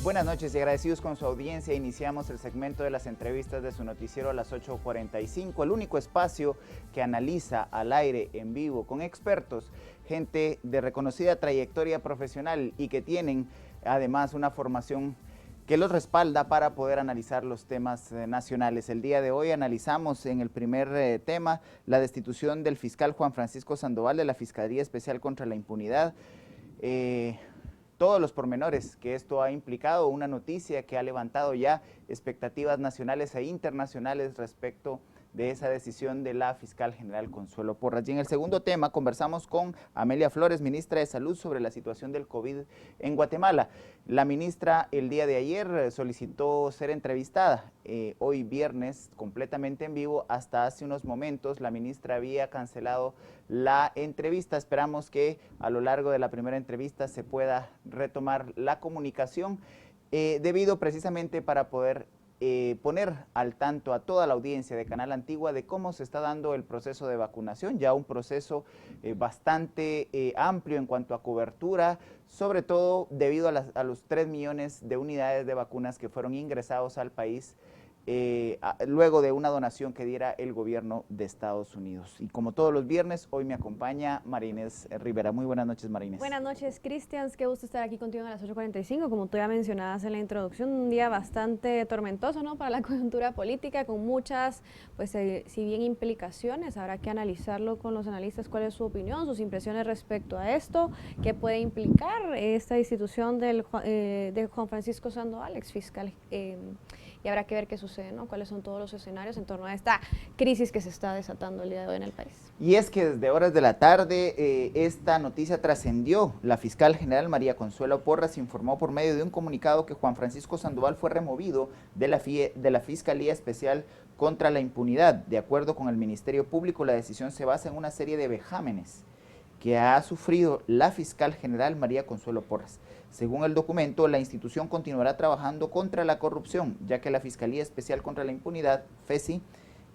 Buenas noches y agradecidos con su audiencia. Iniciamos el segmento de las entrevistas de su noticiero a las 8:45, el único espacio que analiza al aire en vivo con expertos, gente de reconocida trayectoria profesional y que tienen además una formación que los respalda para poder analizar los temas nacionales. El día de hoy analizamos en el primer tema la destitución del fiscal Juan Francisco Sandoval de la Fiscalía Especial contra la Impunidad. Todos los pormenores que esto ha implicado, una noticia que ha levantado ya expectativas nacionales e internacionales respecto de esa decisión de la fiscal general Consuelo Porras. Y en el segundo tema conversamos con Amelia Flores, ministra de Salud, sobre la situación del COVID en Guatemala. La ministra el día de ayer solicitó ser entrevistada, hoy viernes completamente en vivo. Hasta hace unos momentos la ministra había cancelado la entrevista. Esperamos que a lo largo de la primera entrevista se pueda retomar la comunicación, debido precisamente para poder poner al tanto a toda la audiencia de Canal Antigua de cómo se está dando el proceso de vacunación, ya un proceso bastante amplio en cuanto a cobertura, sobre todo debido a los 3 millones de unidades de vacunas que fueron ingresados al país luego de una donación que diera el gobierno de Estados Unidos. Y como todos los viernes, hoy me acompaña María Inés Rivera. Muy buenas noches, María Inés. Buenas noches, Cristian. Qué gusto estar aquí contigo a las 8:45. Como tú ya mencionabas en la introducción, un día bastante tormentoso, ¿no?, para la coyuntura política, con muchas, pues si bien implicaciones, habrá que analizarlo con los analistas, cuál es su opinión, sus impresiones respecto a esto, qué puede implicar esta institución de Juan Francisco Sandoval, exfiscal, y habrá que ver qué sucede, ¿no?, cuáles son todos los escenarios en torno a esta crisis que se está desatando el día de hoy en el país. Y es que desde horas de la tarde esta noticia trascendió. La fiscal general María Consuelo Porras informó por medio de un comunicado que Juan Francisco Sandoval fue removido de la Fiscalía Especial contra la Impunidad. De acuerdo con el Ministerio Público, la decisión se basa en una serie de vejámenes que ha sufrido la fiscal general María Consuelo Porras. Según el documento, la institución continuará trabajando contra la corrupción, ya que la Fiscalía Especial contra la Impunidad, FESI,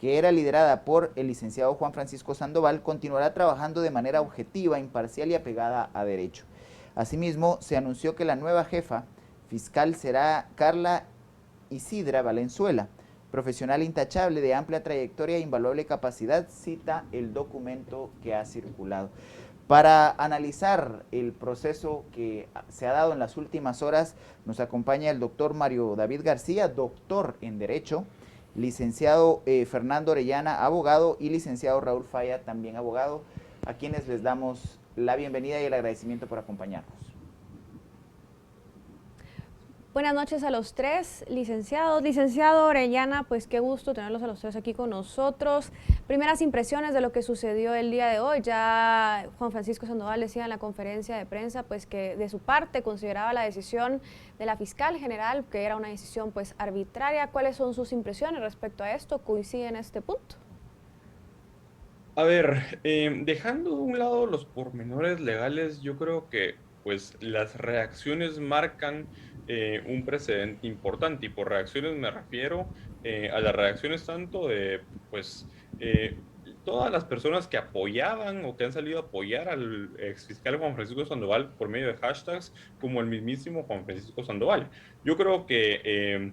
que era liderada por el licenciado Juan Francisco Sandoval, continuará trabajando de manera objetiva, imparcial y apegada a derecho. Asimismo, se anunció que la nueva jefa fiscal será Carla Isidra Valenzuela, profesional intachable de amplia trayectoria e invaluable capacidad, cita el documento que ha circulado. Para analizar el proceso que se ha dado en las últimas horas, nos acompaña el doctor Mario David García, doctor en Derecho, licenciado Fernando Orellana, abogado, y licenciado Raúl Falla, también abogado, a quienes les damos la bienvenida y el agradecimiento por acompañarnos. Buenas noches a los tres licenciados. Licenciado Orellana, pues qué gusto tenerlos a los tres aquí con nosotros. Primeras impresiones de lo que sucedió el día de hoy. Ya Juan Francisco Sandoval decía en la conferencia de prensa pues que de su parte consideraba la decisión de la fiscal general que era una decisión pues arbitraria. ¿Cuáles son sus impresiones respecto a esto? ¿Coinciden en este punto? A ver, dejando de un lado los pormenores legales, yo creo que pues las reacciones marcan un precedente importante, y por reacciones me refiero a las reacciones tanto de pues todas las personas que apoyaban o que han salido a apoyar al exfiscal Juan Francisco Sandoval por medio de hashtags, como el mismísimo Juan Francisco Sandoval. Yo creo que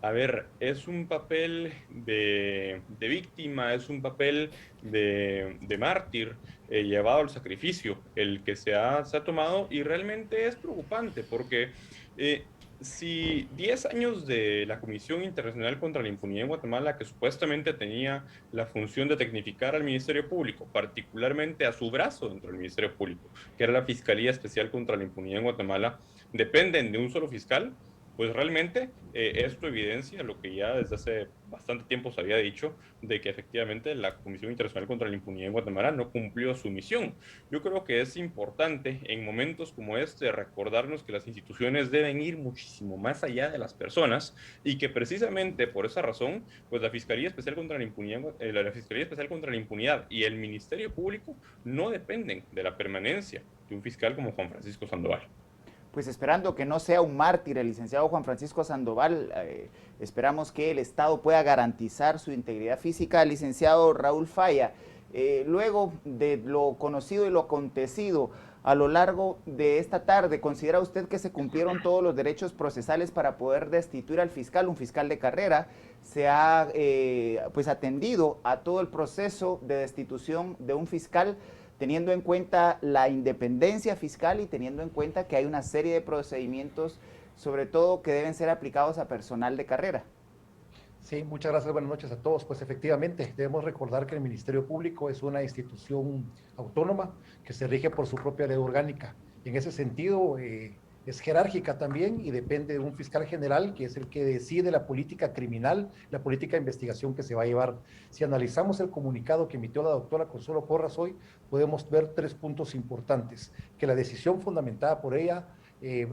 a ver, es un papel de víctima, es un papel de mártir llevado al sacrificio, el que se ha tomado, y realmente es preocupante porque si 10 años de la Comisión Internacional contra la Impunidad en Guatemala, que supuestamente tenía la función de tecnificar al Ministerio Público, particularmente a su brazo dentro del Ministerio Público, que era la Fiscalía Especial contra la Impunidad en Guatemala, dependen de un solo fiscal, pues realmente esto evidencia lo que ya desde hace bastante tiempo se había dicho, de que efectivamente la Comisión Internacional contra la Impunidad en Guatemala no cumplió su misión. Yo creo que es importante en momentos como este recordarnos que las instituciones deben ir muchísimo más allá de las personas, y que precisamente por esa razón, pues la Fiscalía Especial contra la Impunidad, la Fiscalía Especial contra la Impunidad y el Ministerio Público no dependen de la permanencia de un fiscal como Juan Francisco Sandoval. Pues esperando que no sea un mártir el licenciado Juan Francisco Sandoval, esperamos que el Estado pueda garantizar su integridad física. Licenciado Raúl Falla, luego de lo conocido y lo acontecido, A lo largo de esta tarde, ¿considera usted que se cumplieron todos los derechos procesales para poder destituir al fiscal, un fiscal de carrera? ¿Se ha pues atendido a todo el proceso de destitución de un fiscal, teniendo en cuenta la independencia fiscal y teniendo en cuenta que hay una serie de procedimientos, sobre todo que deben ser aplicados a personal de carrera? Sí, muchas gracias, buenas noches a todos. Pues efectivamente, debemos recordar que el Ministerio Público es una institución autónoma que se rige por su propia ley orgánica. Y en ese sentido, es jerárquica también y depende de un fiscal general, que es el que decide la política criminal, la política de investigación que se va a llevar. Si analizamos el comunicado que emitió la doctora Consuelo Porras hoy, podemos ver 3 puntos importantes. Que la decisión fundamentada por ella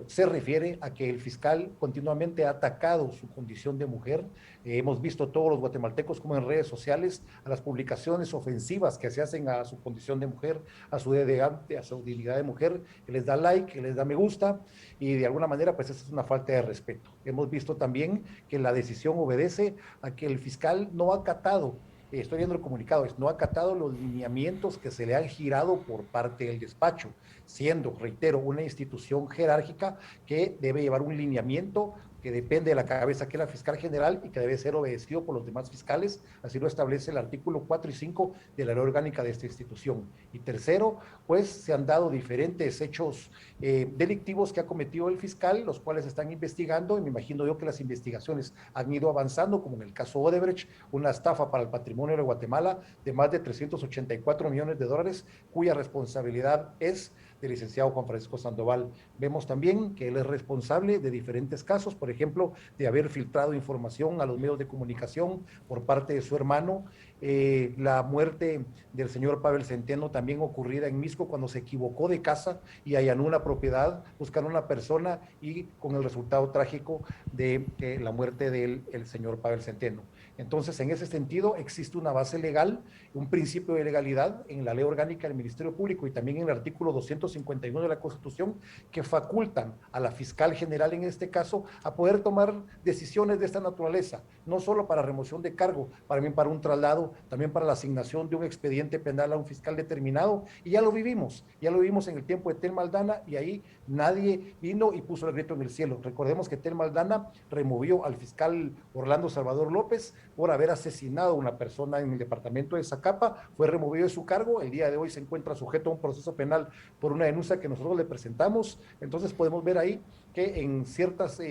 se refiere a que el fiscal continuamente ha atacado su condición de mujer. Hemos visto todos los guatemaltecos como en redes sociales a las publicaciones ofensivas que se hacen a su condición de mujer, a su elegante, a su dignidad de mujer, que les da like, que les da me gusta, y de alguna manera pues esa es una falta de respeto. Hemos visto también que la decisión obedece a que el fiscal no ha acatado, estoy viendo el comunicado, no ha acatado los lineamientos que se le han girado por parte del despacho, siendo, reitero, una institución jerárquica que debe llevar un lineamiento que depende de la cabeza que es la fiscal general y que debe ser obedecido por los demás fiscales, así lo establece el artículo 4 y 5 de la ley orgánica de esta institución. Y tercero, pues se han dado diferentes hechos delictivos que ha cometido el fiscal, los cuales están investigando, y me imagino yo que las investigaciones han ido avanzando, como en el caso Odebrecht, una estafa para el patrimonio de Guatemala de más de 384 millones de dólares, cuya responsabilidad es del licenciado Juan Francisco Sandoval. Vemos también que él es responsable de diferentes casos, por ejemplo, de haber filtrado información a los medios de comunicación por parte de su hermano, la muerte del señor Pavel Centeno también ocurrida en Misco cuando se equivocó de casa y allanó una propiedad, buscaron una persona y con el resultado trágico de la muerte del señor Pavel Centeno. Entonces, en ese sentido, existe una base legal, un principio de legalidad en la ley orgánica del Ministerio Público y también en el artículo 251 de la Constitución que facultan a la fiscal general, en este caso, a poder tomar decisiones de esta naturaleza, no solo para remoción de cargo, también para un traslado, también para la asignación de un expediente penal a un fiscal determinado, y ya lo vivimos en el tiempo de Telma Aldana, y ahí nadie vino y puso el grito en el cielo. Recordemos que Telma Aldana removió al fiscal Orlando Salvador López por haber asesinado a una persona en el departamento de Zacapa, fue removido de su cargo, el día de hoy se encuentra sujeto a un proceso penal por una denuncia que nosotros le presentamos. Entonces podemos ver ahí que en ciertas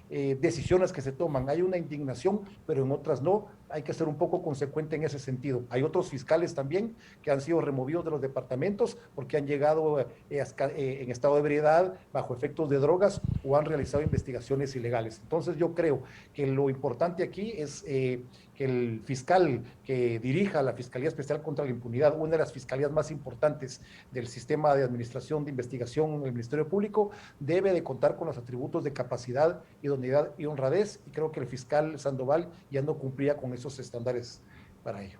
decisiones que se toman hay una indignación, pero en otras no. Hay que ser un poco consecuente en ese sentido. Hay otros fiscales también que han sido removidos de los departamentos porque han llegado en estado de ebriedad, bajo efectos de drogas, o han realizado investigaciones ilegales. Entonces yo creo que lo importante aquí es que el fiscal que dirija la Fiscalía Especial contra la Impunidad, una de las fiscalías más importantes del sistema de administración de investigación del Ministerio Público, debe de contar con los atributos de capacidad, idoneidad y honradez, y creo que el fiscal Sandoval ya no cumplía con esos estándares para ello.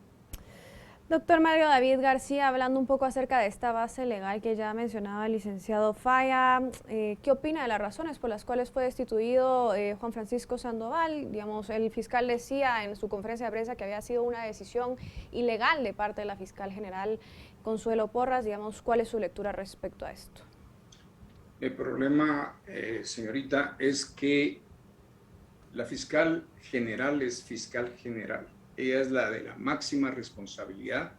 Doctor Mario David García, hablando un poco acerca de esta base legal que ya mencionaba el licenciado Falla, ¿qué opina de las razones por las cuales fue destituido Juan Francisco Sandoval? Digamos, el fiscal decía en su conferencia de prensa que había sido una decisión ilegal de parte de la fiscal general Consuelo Porras. Digamos, ¿cuál es su lectura respecto a esto? El problema, señorita, es que la fiscal general es fiscal general. Ella es la de la máxima responsabilidad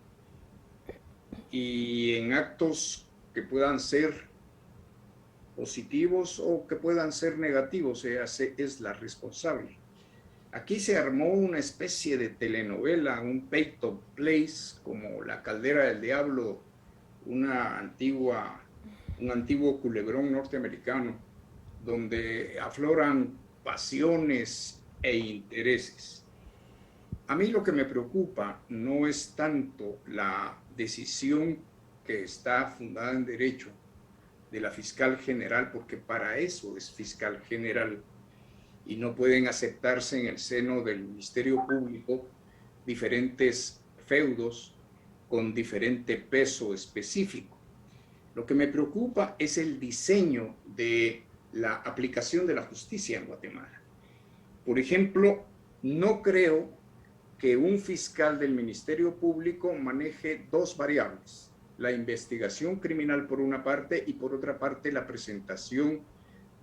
y en actos que puedan ser positivos o que puedan ser negativos, ella es la responsable. Aquí se armó una especie de telenovela, un pay to place, como La Caldera del Diablo, un antiguo culebrón norteamericano, donde afloran pasiones e intereses. A mí lo que me preocupa no es tanto la decisión que está fundada en derecho de la fiscal general, porque para eso es fiscal general, y no pueden aceptarse en el seno del Ministerio Público diferentes feudos con diferente peso específico. Lo que me preocupa es el diseño de la aplicación de la justicia en Guatemala. Por ejemplo, no creo que un fiscal del Ministerio Público maneje dos variables. la investigación criminal por una parte y por otra parte la presentación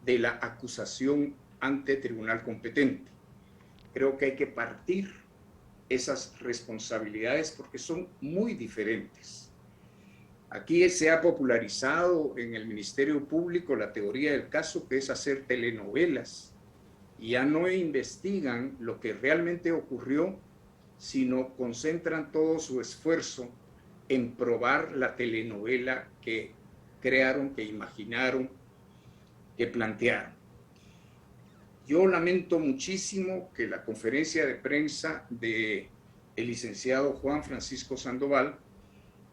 de la acusación ante tribunal competente. Creo que hay que partir esas responsabilidades porque son muy diferentes. Aquí se ha popularizado en el Ministerio Público la teoría del caso, que es hacer telenovelas, y ya no investigan lo que realmente ocurrió, sino concentran todo su esfuerzo en probar la telenovela que crearon, que imaginaron, que plantearon. Yo lamento muchísimo que la conferencia de prensa del licenciado Juan Francisco Sandoval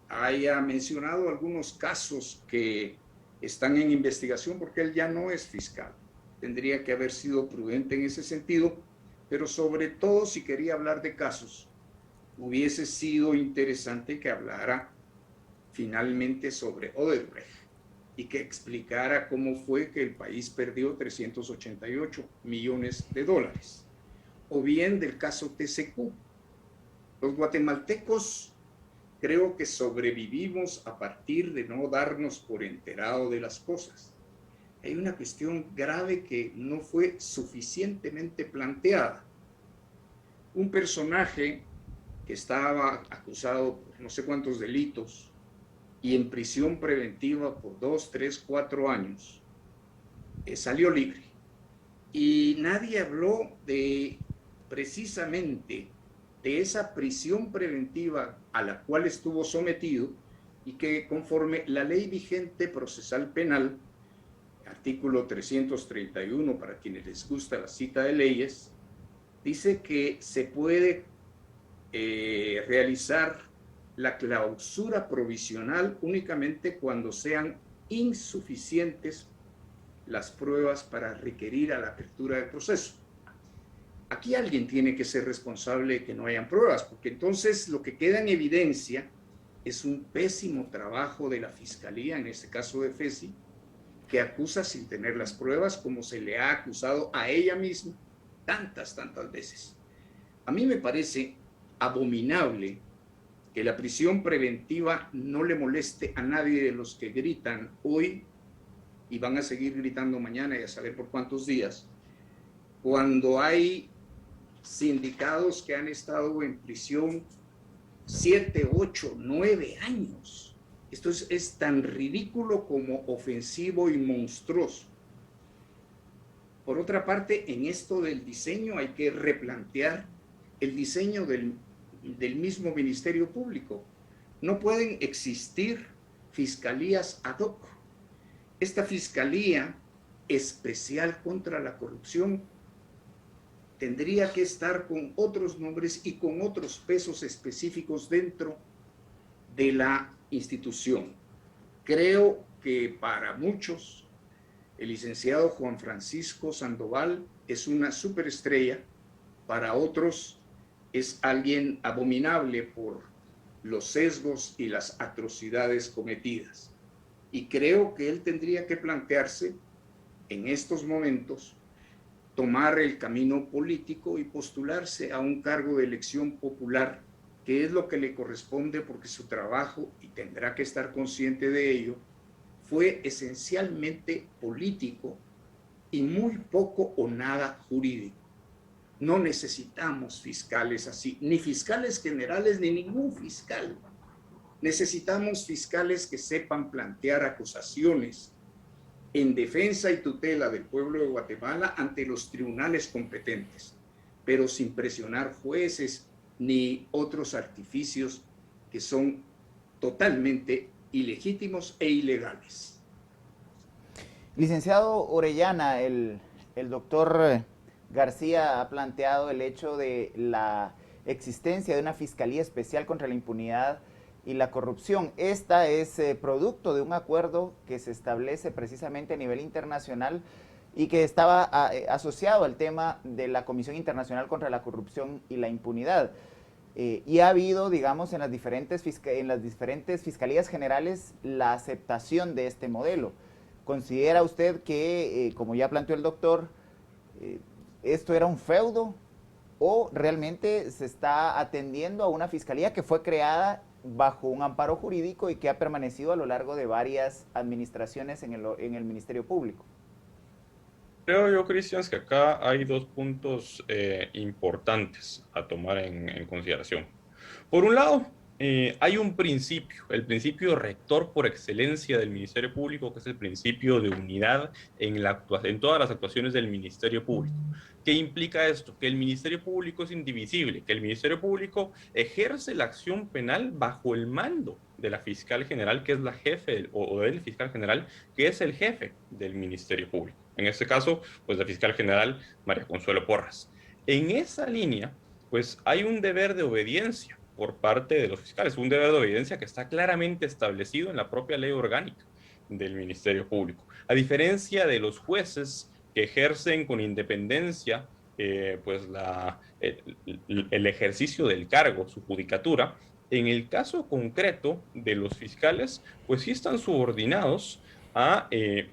haya mencionado algunos casos que están en investigación, porque él ya no es fiscal. Tendría que haber sido prudente en ese sentido, pero sobre todo si quería hablar de casos, hubiese sido interesante que hablara finalmente sobre Odebrecht y que explicara cómo fue que el país perdió 388 millones de dólares. O bien del caso TCQ. Los guatemaltecos creo que sobrevivimos a partir de no darnos por enterado de las cosas. Hay una cuestión grave que no fue suficientemente planteada. Un personaje que estaba acusado por no sé cuántos delitos y en prisión preventiva por 2, 3, 4 años, salió libre. Y nadie habló de precisamente de esa prisión preventiva a la cual estuvo sometido y que conforme la ley vigente procesal penal, artículo 331, para quienes les gusta la cita de leyes, dice que se puede realizar la clausura provisional únicamente cuando sean insuficientes las pruebas para requerir a la apertura del proceso. Aquí alguien tiene que ser responsable de que no hayan pruebas, porque entonces lo que queda en evidencia es un pésimo trabajo de la Fiscalía, en este caso de FESI, que acusa sin tener las pruebas, como se le ha acusado a ella misma tantas veces. A mí me parece abominable que la prisión preventiva no le moleste a nadie de los que gritan hoy y van a seguir gritando mañana y a saber por cuántos días, cuando hay sindicados que han estado en prisión 7, 8, 9 años. Esto es tan ridículo como ofensivo y monstruoso. Por otra parte, en esto del diseño hay que replantear el diseño del mismo Ministerio Público. No pueden existir fiscalías ad hoc. Esta Fiscalía Especial contra la Corrupción tendría que estar con otros nombres y con otros pesos específicos dentro de la institución. Creo que para muchos el licenciado Juan Francisco Sandoval es una superestrella, para otros es alguien abominable por los sesgos y las atrocidades cometidas. Y creo que él tendría que plantearse en estos momentos tomar el camino político y postularse a un cargo de elección popular, que es lo que le corresponde porque su trabajo, y tendrá que estar consciente de ello, fue esencialmente político y muy poco o nada jurídico. No necesitamos fiscales así, ni fiscales generales, ni ningún fiscal. Necesitamos fiscales que sepan plantear acusaciones en defensa y tutela del pueblo de Guatemala ante los tribunales competentes, pero sin presionar jueces ni otros artificios que son totalmente ilegítimos e ilegales. Licenciado Orellana, el doctor García ha planteado el hecho de la existencia de una Fiscalía Especial contra la Impunidad y la Corrupción. Esta es producto de un acuerdo que se establece precisamente a nivel internacional y que estaba asociado al tema de la Comisión Internacional contra la Corrupción y la Impunidad. Y ha habido, digamos, en las diferentes fiscalías generales la aceptación de este modelo. ¿Considera usted que, como ya planteó el doctor, esto era un feudo o realmente se está atendiendo a una fiscalía que fue creada bajo un amparo jurídico y que ha permanecido a lo largo de varias administraciones en el Ministerio Público. Creo yo, Cristian, que acá hay dos puntos importantes a tomar en consideración. Por un lado, hay un principio, el principio rector por excelencia del Ministerio Público, que es el principio de unidad en todas las actuaciones del Ministerio Público. ¿Qué implica esto? Que el Ministerio Público es indivisible, que el Ministerio Público ejerce la acción penal bajo el mando de la fiscal general, que es la jefe, o del fiscal general, que es el jefe del Ministerio Público. En este caso, pues la fiscal general María Consuelo Porras. En esa línea, pues hay un deber de obediencia por parte de los fiscales, un deber de obediencia que está claramente establecido en la propia ley orgánica del Ministerio Público. A diferencia de los jueces que ejercen con independencia pues el ejercicio del cargo, su judicatura, en el caso concreto de los fiscales, pues sí están subordinados a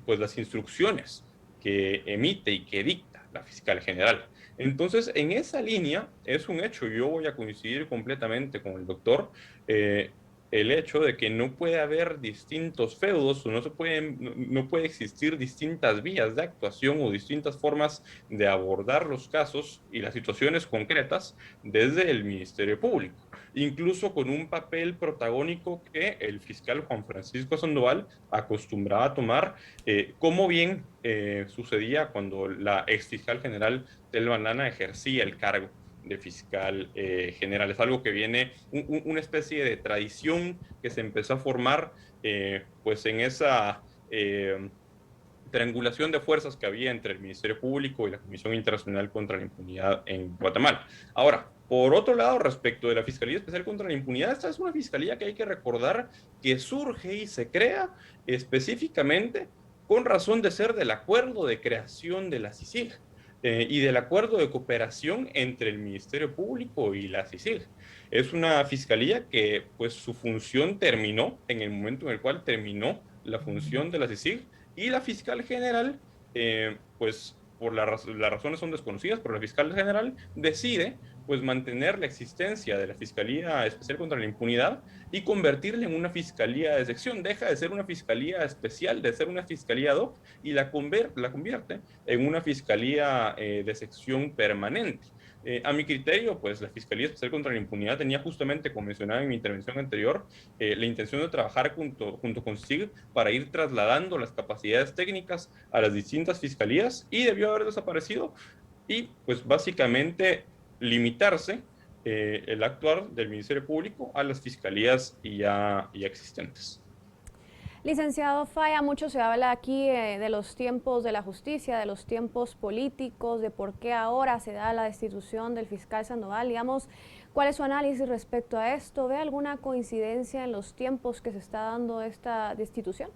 pues las instrucciones que emite y que dicta la fiscal general. Entonces, en esa línea es un hecho, yo voy a coincidir completamente con el doctor, el hecho de que no puede haber distintos feudos o no puede existir distintas vías de actuación o distintas formas de abordar los casos y las situaciones concretas desde el Ministerio Público, incluso con un papel protagónico que el fiscal Juan Francisco Sandoval acostumbraba a tomar, como bien sucedía cuando la exfiscal general Telma Lana ejercía el cargo de fiscal general. Es algo que viene, una especie de tradición que se empezó a formar pues en esa triangulación de fuerzas que había entre el Ministerio Público y la Comisión Internacional contra la Impunidad en Guatemala. Ahora, por otro lado, respecto de la Fiscalía Especial contra la Impunidad, esta es una fiscalía que hay que recordar que surge y se crea específicamente con razón de ser del acuerdo de creación de la CICIG. Y del acuerdo de cooperación entre el Ministerio Público y la CICIG. Es una fiscalía que pues su función terminó en el momento en el cual terminó la función de la CICIG y la fiscal general pues por las razones son desconocidas, pero la fiscal general decide pues mantener la existencia de la Fiscalía Especial contra la Impunidad y convertirla en una fiscalía de sección. Deja de ser una fiscalía especial, de ser una fiscalía ad hoc, y la convierte en una fiscalía de sección permanente. A mi criterio, pues la Fiscalía Especial contra la Impunidad tenía justamente, como mencionaba en mi intervención anterior, la intención de trabajar junto con SIG para ir trasladando las capacidades técnicas a las distintas fiscalías, y debió haber desaparecido y pues básicamente limitarse el actuar del Ministerio Público a las fiscalías ya existentes. Licenciado Falla, mucho se habla aquí de los tiempos de la justicia, de los tiempos políticos, de por qué ahora se da la destitución del fiscal Sandoval. Digamos, ¿cuál es su análisis respecto a esto? ¿Ve alguna coincidencia en los tiempos que se está dando esta destitución?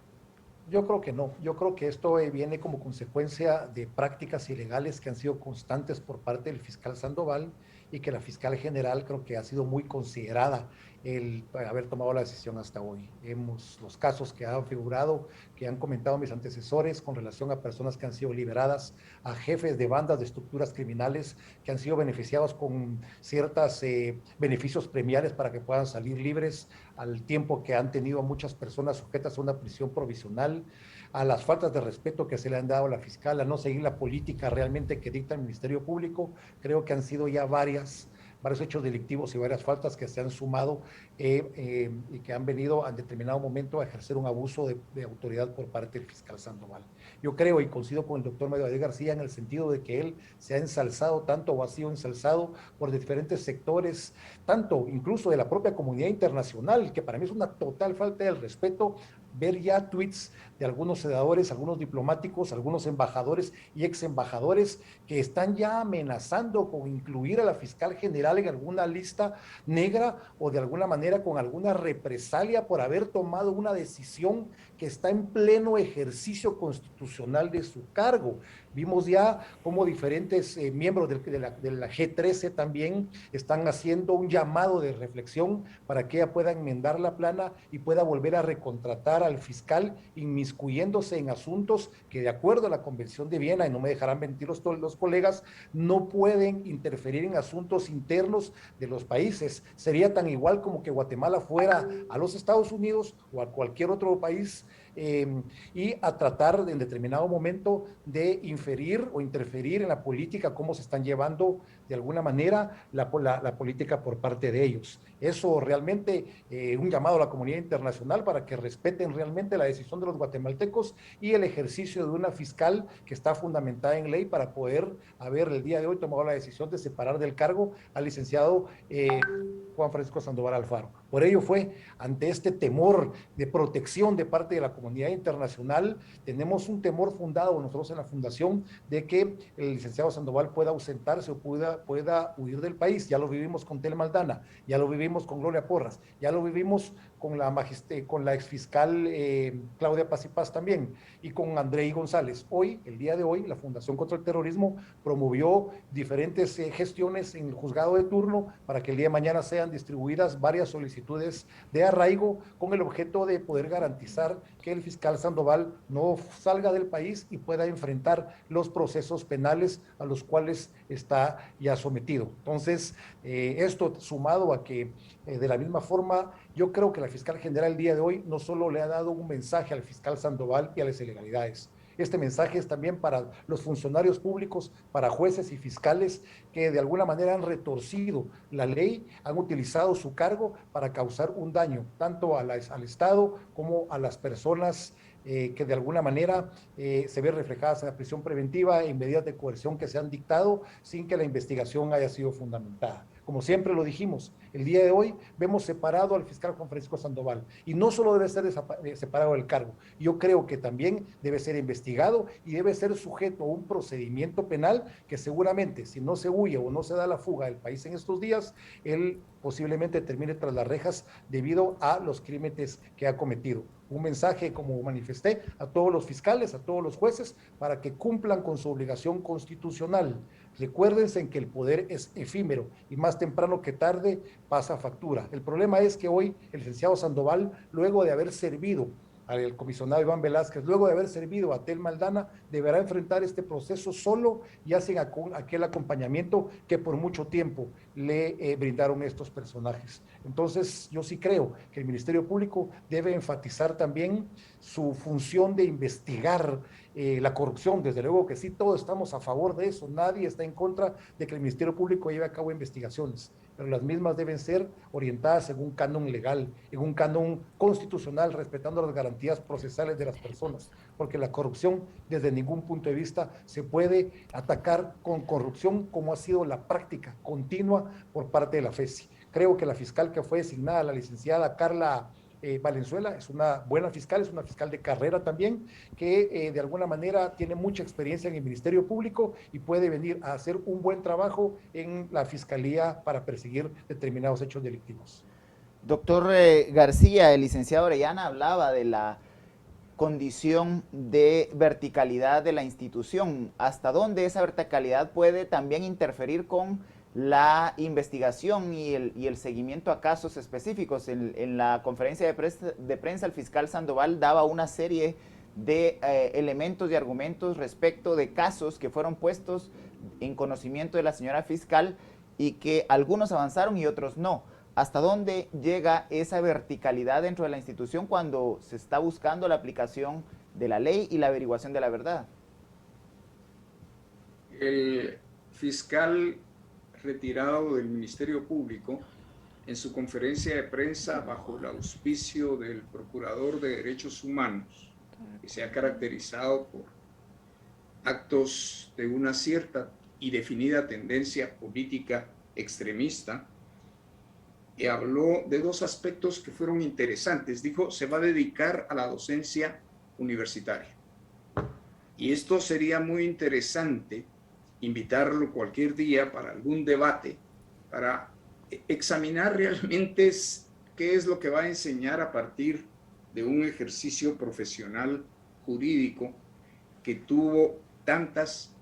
Yo creo que no. Yo creo que esto viene como consecuencia de prácticas ilegales que han sido constantes por parte del fiscal Sandoval y que la fiscal general creo que ha sido muy considerada el haber tomado la decisión hasta hoy. Vemos los casos que han figurado, que han comentado mis antecesores con relación a personas que han sido liberadas, a jefes de bandas de estructuras criminales que han sido beneficiados con ciertos beneficios premiales para que puedan salir libres, al tiempo que han tenido a muchas personas sujetas a una prisión provisional, a las faltas de respeto que se le han dado a la fiscal, a no seguir la política realmente que dicta el Ministerio Público. Creo que han sido ya varios hechos delictivos y varias faltas que se han sumado y que han venido en determinado momento a ejercer un abuso de autoridad por parte del fiscal Sandoval. Yo creo y coincido con el doctor Medio García en el sentido de que él se ha ensalzado tanto o ha sido ensalzado por diferentes sectores, tanto incluso de la propia comunidad internacional, que para mí es una total falta de respeto ver ya tweets de algunos senadores, algunos diplomáticos, algunos embajadores y ex embajadores que están ya amenazando con incluir a la fiscal general en alguna lista negra o de alguna manera con alguna represalia por haber tomado una decisión que está en pleno ejercicio constitucional de su cargo. Vimos ya cómo diferentes miembros de la G13 también están haciendo un llamado de reflexión para que ella pueda enmendar la plana y pueda volver a recontratar estar al fiscal inmiscuyéndose en asuntos que de acuerdo a la Convención de Viena, y no me dejarán mentir los colegas, no pueden interferir en asuntos internos de los países. Sería tan igual como que Guatemala fuera a los Estados Unidos o a cualquier otro país y a tratar en determinado momento de inferir o interferir en la política, cómo se están llevando de alguna manera la política por parte de ellos. Eso realmente, un llamado a la comunidad internacional para que respeten realmente la decisión de los guatemaltecos y el ejercicio de una fiscal que está fundamentada en ley para poder haber el día de hoy tomado la decisión de separar del cargo al licenciado Juan Francisco Sandoval Alfaro. Por ello fue ante este temor de protección de parte de la comunidad internacional, tenemos un temor fundado nosotros en la fundación de que el licenciado Sandoval pueda ausentarse o pueda huir del país. Ya lo vivimos con Telma Aldana, ya lo vivimos con Gloria Porras, ya lo vivimos con la exfiscal Claudia Paz y Paz también, y con Andrei González. Hoy, el día de hoy, la Fundación contra el Terrorismo promovió diferentes gestiones en el juzgado de turno para que el día de mañana sean distribuidas varias solicitudes de arraigo con el objeto de poder garantizar que el fiscal Sandoval no salga del país y pueda enfrentar los procesos penales a los cuales está ya sometido. Entonces, esto sumado a que de la misma forma, yo creo que la fiscal general el día de hoy no solo le ha dado un mensaje al fiscal Sandoval y a las ilegalidades. Este mensaje es también para los funcionarios públicos, para jueces y fiscales que de alguna manera han retorcido la ley, han utilizado su cargo para causar un daño, tanto al Estado como a las personas que de alguna manera se ve reflejadas en la prisión preventiva en medidas de coerción que se han dictado sin que la investigación haya sido fundamentada. Como siempre lo dijimos, el día de hoy vemos separado al fiscal Juan Francisco Sandoval y no solo debe ser separado del cargo, yo creo que también debe ser investigado y debe ser sujeto a un procedimiento penal que seguramente si no se huye o no se da la fuga del país en estos días, él posiblemente termine tras las rejas debido a los crímenes que ha cometido. Un mensaje, como manifesté, a todos los fiscales, a todos los jueces, para que cumplan con su obligación constitucional. Recuérdense en que el poder es efímero y más temprano que tarde pasa factura. El problema es que hoy el licenciado Sandoval, luego de haber servido al comisionado Iván Velázquez, luego de haber servido a Telma Aldana, deberá enfrentar este proceso solo y sin aquel acompañamiento que por mucho tiempo le brindaron estos personajes. Entonces, yo sí creo que el Ministerio Público debe enfatizar también su función de investigar la corrupción. Desde luego que sí, todos estamos a favor de eso, nadie está en contra de que el Ministerio Público lleve a cabo investigaciones, pero las mismas deben ser orientadas en un canon legal, en un canon constitucional, respetando las garantías procesales de las personas, porque la corrupción desde ningún punto de vista se puede atacar con corrupción como ha sido la práctica continua por parte de la FESI. Creo que la fiscal que fue designada, la licenciada Carla Valenzuela, es una buena fiscal, es una fiscal de carrera también, que de alguna manera tiene mucha experiencia en el Ministerio Público y puede venir a hacer un buen trabajo en la Fiscalía para perseguir determinados hechos delictivos. Doctor García, el licenciado Orellana hablaba de la condición de verticalidad de la institución. ¿Hasta dónde esa verticalidad puede también interferir con la investigación y el seguimiento a casos específicos? En la conferencia de prensa, el fiscal Sandoval daba una serie de elementos y argumentos respecto de casos que fueron puestos en conocimiento de la señora fiscal y que algunos avanzaron y otros no. ¿Hasta dónde llega esa verticalidad dentro de la institución cuando se está buscando la aplicación de la ley y la averiguación de la verdad? El fiscal retirado del Ministerio Público, en su conferencia de prensa bajo el auspicio del Procurador de Derechos Humanos, que se ha caracterizado por actos de una cierta y definida tendencia política extremista, y habló de dos aspectos que fueron interesantes. Dijo, se va a dedicar a la docencia universitaria. Y esto sería muy interesante invitarlo cualquier día para algún debate, para examinar realmente qué es lo que va a enseñar a partir de un ejercicio profesional jurídico que tuvo tantos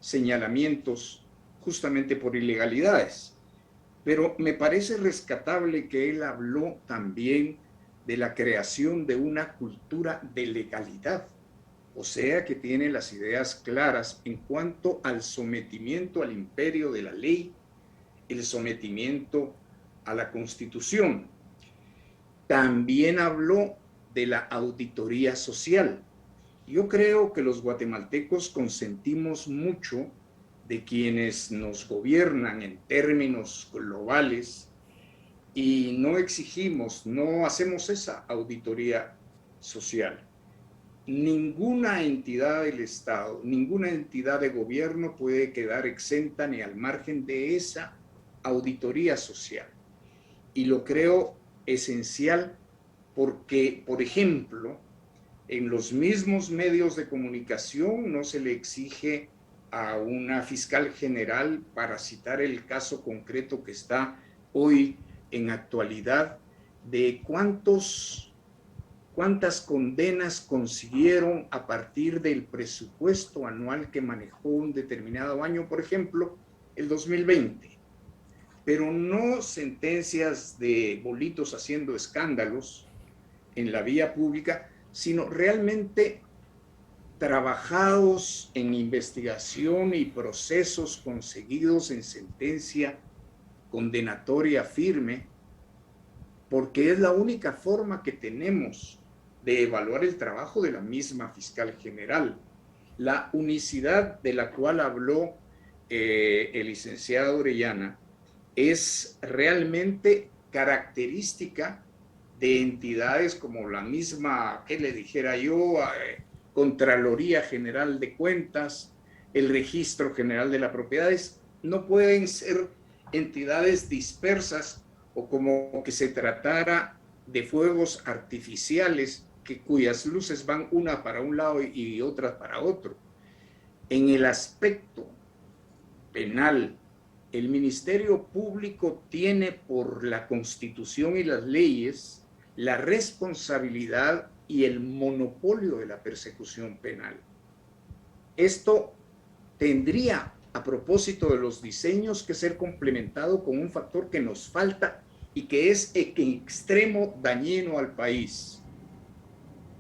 señalamientos justamente por ilegalidades. Pero me parece rescatable que él habló también de la creación de una cultura de legalidad, o sea que tiene las ideas claras en cuanto al sometimiento al imperio de la ley, el sometimiento a la Constitución. También habló de la auditoría social. Yo creo que los guatemaltecos consentimos mucho de quienes nos gobiernan en términos globales y no exigimos, no hacemos esa auditoría social. Ninguna entidad del Estado, ninguna entidad de gobierno puede quedar exenta ni al margen de esa auditoría social. Y lo creo esencial porque, por ejemplo, en los mismos medios de comunicación no se le exige a una fiscal general, para citar el caso concreto que está hoy en actualidad, de cuántas condenas consiguieron a partir del presupuesto anual que manejó un determinado año, por ejemplo, el 2020. Pero no sentencias de bolitos haciendo escándalos en la vía pública, sino realmente trabajados en investigación y procesos conseguidos en sentencia condenatoria firme, porque es la única forma que tenemos de evaluar el trabajo de la misma fiscal general. La unicidad de la cual habló el licenciado Orellana es realmente característica de entidades como la misma, ¿qué le dijera yo? Contraloría General de Cuentas, el Registro General de las Propiedades. No pueden ser entidades dispersas o como que se tratara de fuegos artificiales cuyas luces van una para un lado y otra para otro. En el aspecto penal, el Ministerio Público tiene por la Constitución y las leyes la responsabilidad y el monopolio de la persecución penal. Esto tendría, a propósito de los diseños, que ser complementado con un factor que nos falta y que es en extremo dañino al país.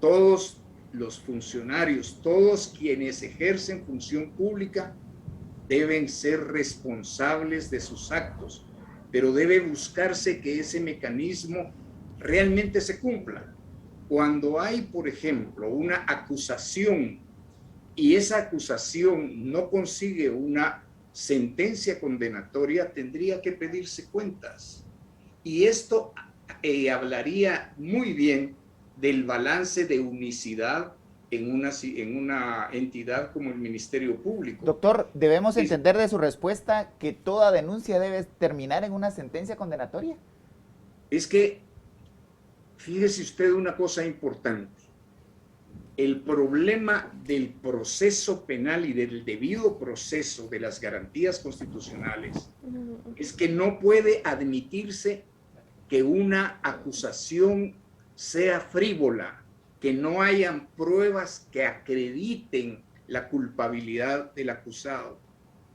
Todos los funcionarios, todos quienes ejercen función pública deben ser responsables de sus actos, pero debe buscarse que ese mecanismo realmente se cumpla. Cuando hay, por ejemplo, una acusación y esa acusación no consigue una sentencia condenatoria, tendría que pedirse cuentas. Y esto hablaría muy bien del balance de unicidad en una entidad como el Ministerio Público. Doctor, ¿debemos entender de su respuesta que toda denuncia debe terminar en una sentencia condenatoria? Es que, fíjese usted una cosa importante. El problema del proceso penal y del debido proceso de las garantías constitucionales es que no puede admitirse que una acusación sea frívola, que no hayan pruebas que acrediten la culpabilidad del acusado.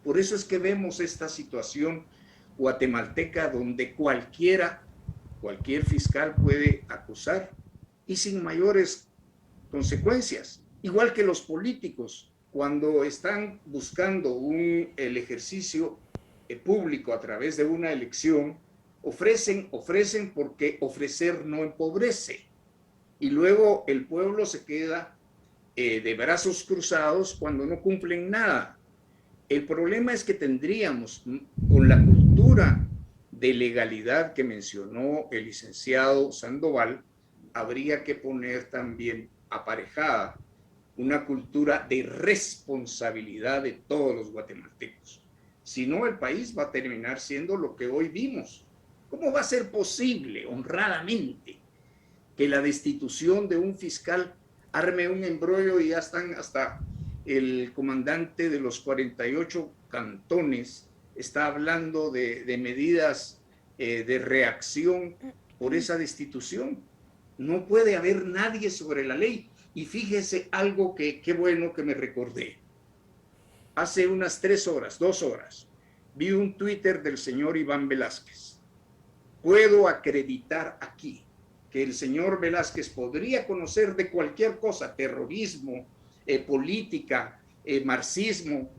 Por eso es que vemos esta situación guatemalteca donde cualquier fiscal puede acusar y sin mayores consecuencias. Igual que los políticos, cuando están buscando el ejercicio público a través de una elección, ofrecen porque ofrecer no empobrece. Y luego el pueblo se queda de brazos cruzados cuando no cumplen nada. El problema es que tendríamos, con la cultura de legalidad que mencionó el licenciado Sandoval, habría que poner también aparejada una cultura de responsabilidad de todos los guatemaltecos. Si no, el país va a terminar siendo lo que hoy vimos. ¿Cómo va a ser posible, honradamente, que la destitución de un fiscal arme un embrollo y ya están hasta el comandante de los 48 cantones está hablando de medidas de reacción por esa destitución? No puede haber nadie sobre la ley. Y fíjese algo que qué bueno que me recordé. Hace unas 2 horas, vi un Twitter del señor Iván Velázquez. Puedo acreditar aquí que el señor Velázquez podría conocer de cualquier cosa, terrorismo, política, marxismo,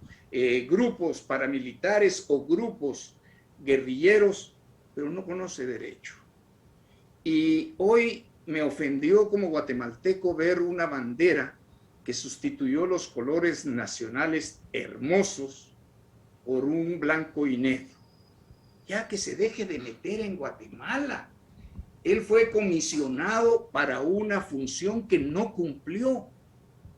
grupos paramilitares o grupos guerrilleros, pero no conoce derecho. Y hoy me ofendió como guatemalteco ver una bandera que sustituyó los colores nacionales hermosos por un blanco y negro. Ya que se deje de meter en Guatemala. Él fue comisionado para una función que no cumplió.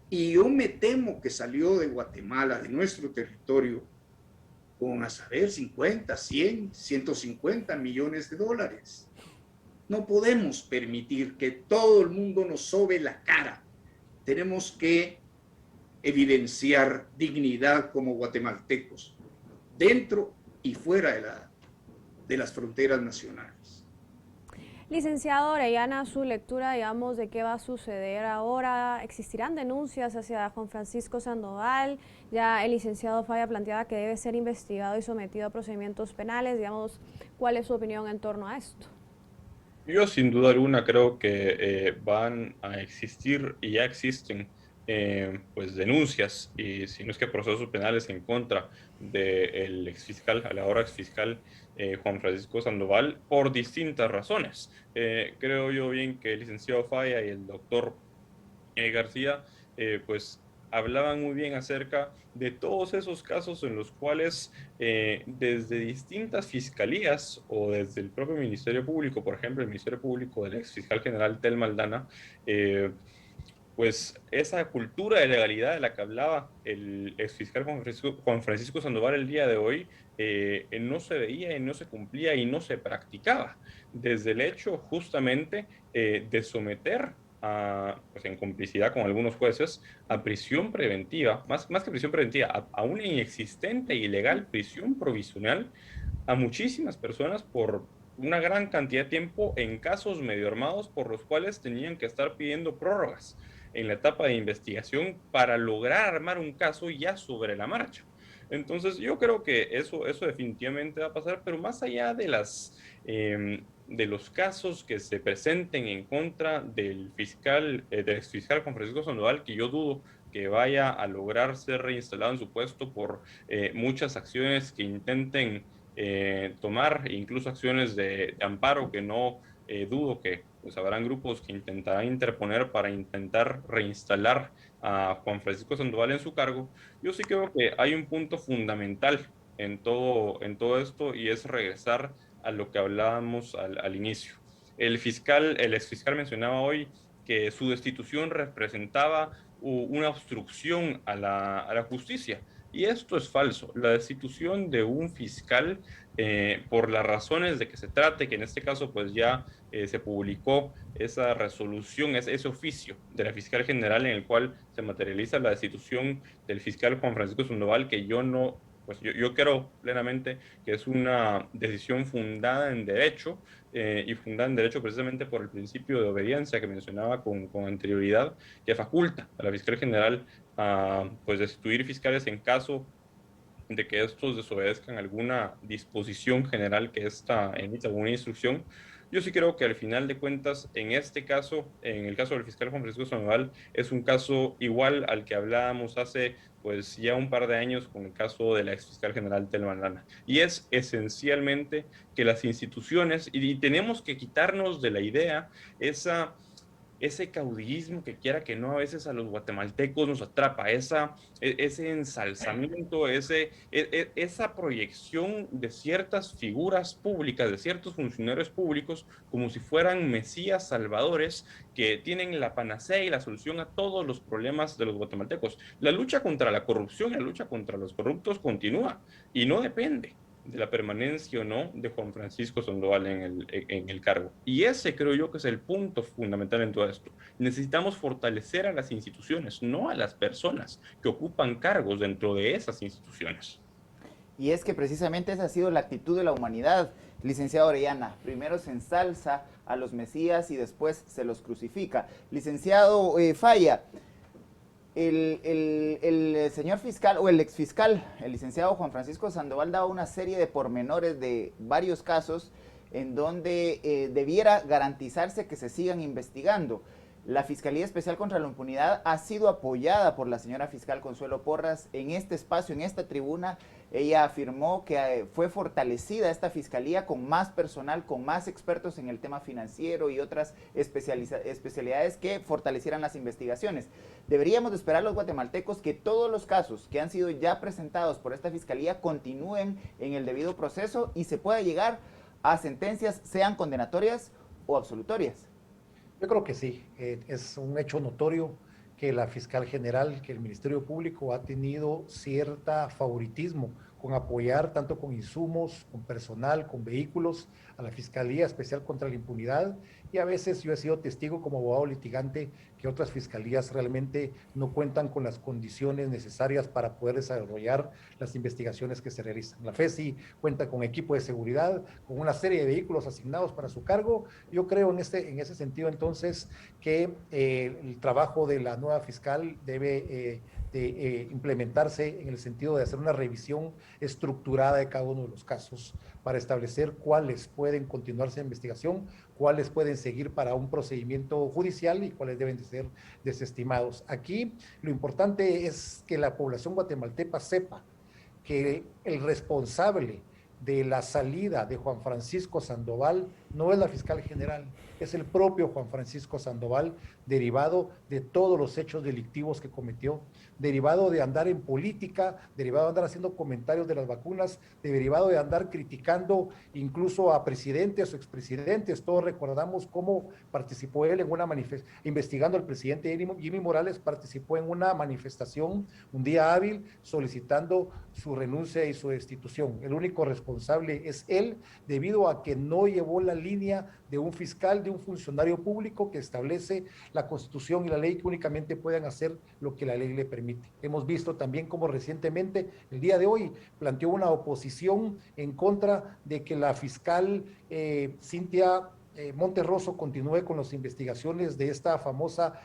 Y yo me temo que salió de Guatemala, de nuestro territorio, con a saber 50, 100, 150 millones de dólares. No podemos permitir que todo el mundo nos sobe la cara. Tenemos que evidenciar dignidad como guatemaltecos, dentro y fuera de las fronteras nacionales. Licenciado Orellana, su lectura, digamos, de qué va a suceder ahora. ¿Existirán denuncias hacia Juan Francisco Sandoval? Ya el licenciado Falla planteaba que debe ser investigado y sometido a procedimientos penales. Digamos, ¿cuál es su opinión en torno a esto? Yo sin duda alguna creo que van a existir y ya existen pues denuncias y si no es que procesos penales en contra del exfiscal, a la hora exfiscal Juan Francisco Sandoval por distintas razones. Creo yo bien que el licenciado Falla y el doctor García pues hablaban muy bien acerca de todos esos casos en los cuales desde distintas fiscalías o desde el propio Ministerio Público, por ejemplo, el Ministerio Público del ex fiscal general Telma Aldana, pues esa cultura de legalidad de la que hablaba el exfiscal Juan Francisco Sandoval el día de hoy, no se veía y no se cumplía y no se practicaba, desde el hecho justamente de someter pues en complicidad con algunos jueces, a prisión preventiva, más que prisión preventiva, a una inexistente e ilegal prisión provisional a muchísimas personas por una gran cantidad de tiempo en casos medio armados por los cuales tenían que estar pidiendo prórrogas en la etapa de investigación para lograr armar un caso ya sobre la marcha. Entonces yo creo que eso definitivamente va a pasar, pero más allá de de los casos que se presenten en contra del fiscal, del exfiscal Juan Francisco Sandoval, que yo dudo que vaya a lograr ser reinstalado en su puesto por muchas acciones que intenten tomar, incluso acciones de amparo que no dudo que pues habrán grupos que intentarán interponer para intentar reinstalar a Juan Francisco Sandoval en su cargo. Yo sí creo que hay un punto fundamental en todo esto y es regresar a lo que hablábamos al inicio. El exfiscal mencionaba hoy que su destitución representaba una obstrucción a la justicia. Y esto es falso. La destitución de un fiscal, por las razones de que se trate, que en este caso pues ya se publicó esa resolución, ese oficio de la fiscal general en el cual se materializa la destitución del fiscal Juan Francisco Sandoval, que yo creo plenamente que es una decisión fundada en derecho y fundada en derecho precisamente por el principio de obediencia que mencionaba con anterioridad, que faculta a la fiscal general a pues destituir fiscales en caso de que estos desobedezcan alguna disposición general que ésta emita, alguna instrucción. Yo sí creo que al final de cuentas, en este caso, en el caso del fiscal Juan Francisco Sandoval, es un caso igual al que hablábamos hace pues ya un par de años con el caso de la exfiscal general Telma Aldana. Y es esencialmente que las instituciones, y tenemos que quitarnos de la idea ese caudillismo que quiera que no, a veces a los guatemaltecos nos atrapa, ese ensalzamiento, esa proyección de ciertas figuras públicas, de ciertos funcionarios públicos, como si fueran mesías salvadores que tienen la panacea y la solución a todos los problemas de los guatemaltecos. La lucha contra la corrupción, la lucha contra los corruptos continúa y no depende de la permanencia o no de Juan Francisco Sandoval en el cargo. Y ese creo yo que es el punto fundamental en todo esto. Necesitamos fortalecer a las instituciones, no a las personas que ocupan cargos dentro de esas instituciones. Y es que precisamente esa ha sido la actitud de la humanidad, licenciado Orellana. Primero se ensalza a los mesías y después se los crucifica. Licenciado Falla, el señor fiscal o el exfiscal, el licenciado Juan Francisco Sandoval, daba una serie de pormenores de varios casos en donde debiera garantizarse que se sigan investigando. La Fiscalía Especial contra la Impunidad ha sido apoyada por la señora fiscal Consuelo Porras en este espacio, en esta tribuna. Ella afirmó que fue fortalecida esta fiscalía con más personal, con más expertos en el tema financiero y otras especialidades que fortalecieran las investigaciones. Deberíamos esperar los guatemaltecos que todos los casos que han sido ya presentados por esta fiscalía continúen en el debido proceso y se pueda llegar a sentencias, sean condenatorias o absolutorias. Yo creo que sí, es un hecho notorio que la fiscal general, que el Ministerio Público ha tenido cierta favoritismo con apoyar tanto con insumos, con personal, con vehículos a la Fiscalía Especial contra la Impunidad, y a veces yo he sido testigo como abogado litigante que otras fiscalías realmente no cuentan con las condiciones necesarias para poder desarrollar las investigaciones que se realizan. La FESI cuenta con equipo de seguridad, con una serie de vehículos asignados para su cargo. Yo creo en ese sentido entonces que el trabajo de la nueva fiscal debe implementarse en el sentido de hacer una revisión estructurada de cada uno de los casos para establecer cuáles pueden continuarse en investigación, cuáles pueden seguir para un procedimiento judicial y cuáles deben de ser desestimados. Aquí lo importante es que la población guatemalteca sepa que el responsable de la salida de Juan Francisco Sandoval no es la fiscal general, es el propio Juan Francisco Sandoval, derivado de todos los hechos delictivos que cometió, derivado de andar en política, derivado de andar haciendo comentarios de las vacunas, derivado de andar criticando incluso a presidentes o expresidentes. Todos recordamos cómo participó él en una manifestación, investigando al presidente Jimmy Morales, participó en una manifestación un día hábil solicitando su renuncia y su destitución. El único responsable es él, debido a que no llevó la línea de un fiscal, de un funcionario público que establece la Constitución y la ley, que únicamente puedan hacer lo que la ley le permite. Hemos visto también cómo recientemente, el día de hoy, planteó una oposición en contra de que la fiscal Cintia Monterroso continúe con las investigaciones de esta famosa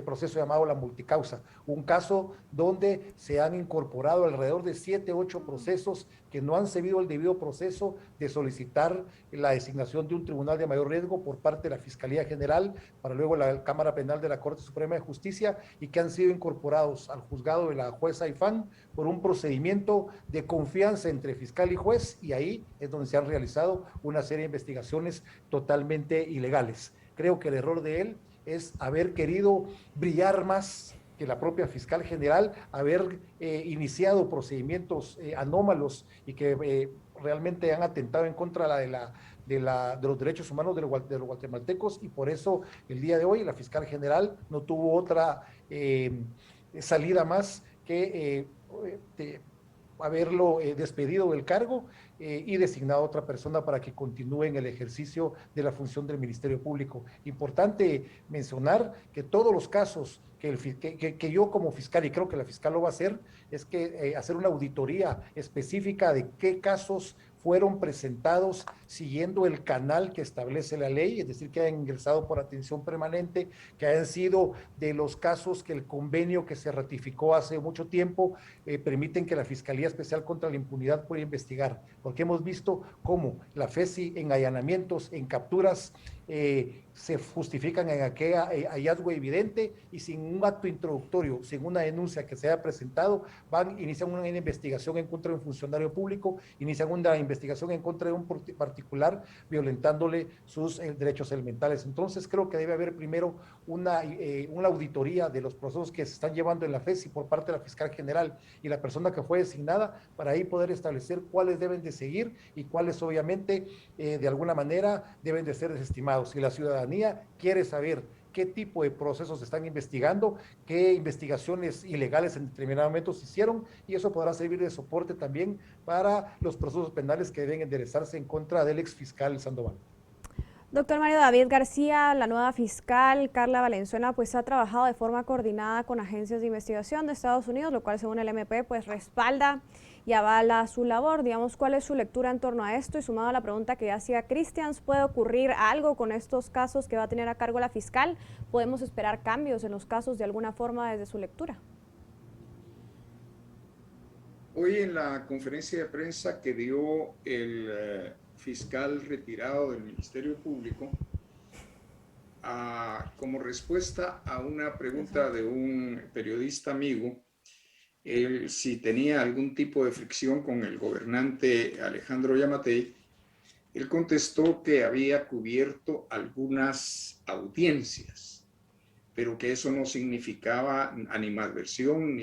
proceso llamado la multicausa, un caso donde se han incorporado alrededor de 7, 8 procesos que no han seguido el debido proceso de solicitar la designación de un tribunal de mayor riesgo por parte de la Fiscalía General, para luego la Cámara Penal de la Corte Suprema de Justicia, y que han sido incorporados al juzgado de la jueza Ifán por un procedimiento de confianza entre fiscal y juez, y ahí es donde se han realizado una serie de investigaciones totalmente ilegales. Creo que el error de él es haber querido brillar más que la propia fiscal general, haber iniciado procedimientos anómalos y que realmente han atentado en contra de los derechos humanos de los guatemaltecos, y por eso el día de hoy la fiscal general no tuvo otra salida más que haberlo despedido del cargo y designado a otra persona para que continúe en el ejercicio de la función del Ministerio Público. Importante mencionar que todos los casos que yo como fiscal, y creo que la fiscal lo va a hacer, es que hacer una auditoría específica de qué casos fueron presentados siguiendo el canal que establece la ley, es decir, que hayan ingresado por atención permanente, que hayan sido de los casos que el convenio que se ratificó hace mucho tiempo permiten que la Fiscalía Especial contra la Impunidad pueda investigar, porque hemos visto cómo la FESI en allanamientos, en capturas, se justifican en aquel hallazgo evidente y sin un acto introductorio, sin una denuncia que se haya presentado, inician una investigación en contra de un funcionario público, inician una investigación en contra de un particular, violentándole sus derechos elementales. Entonces creo que debe haber primero una auditoría de los procesos que se están llevando en la FESI por parte de la fiscal general y la persona que fue designada, para ahí poder establecer cuáles deben de seguir y cuáles obviamente de alguna manera deben de ser desestimados. Si la ciudadanía quiere saber qué tipo de procesos se están investigando, qué investigaciones ilegales en determinado momento se hicieron, y eso podrá servir de soporte también para los procesos penales que deben enderezarse en contra del ex fiscal Sandoval. Doctor Mario David García, la nueva fiscal Carla Valenzuela pues ha trabajado de forma coordinada con agencias de investigación de Estados Unidos, lo cual según el MP pues respalda y avala su labor. Digamos, ¿cuál es su lectura en torno a esto? Y sumado a la pregunta que hacía Cristian, ¿puede ocurrir algo con estos casos que va a tener a cargo la fiscal? ¿Podemos esperar cambios en los casos de alguna forma desde su lectura? Hoy en la conferencia de prensa que dio el fiscal retirado del Ministerio Público, como respuesta a una pregunta de un periodista amigo, él si tenía algún tipo de fricción con el gobernante Alejandro Yamatei, él contestó que había cubierto algunas audiencias, pero que eso no significaba animadversión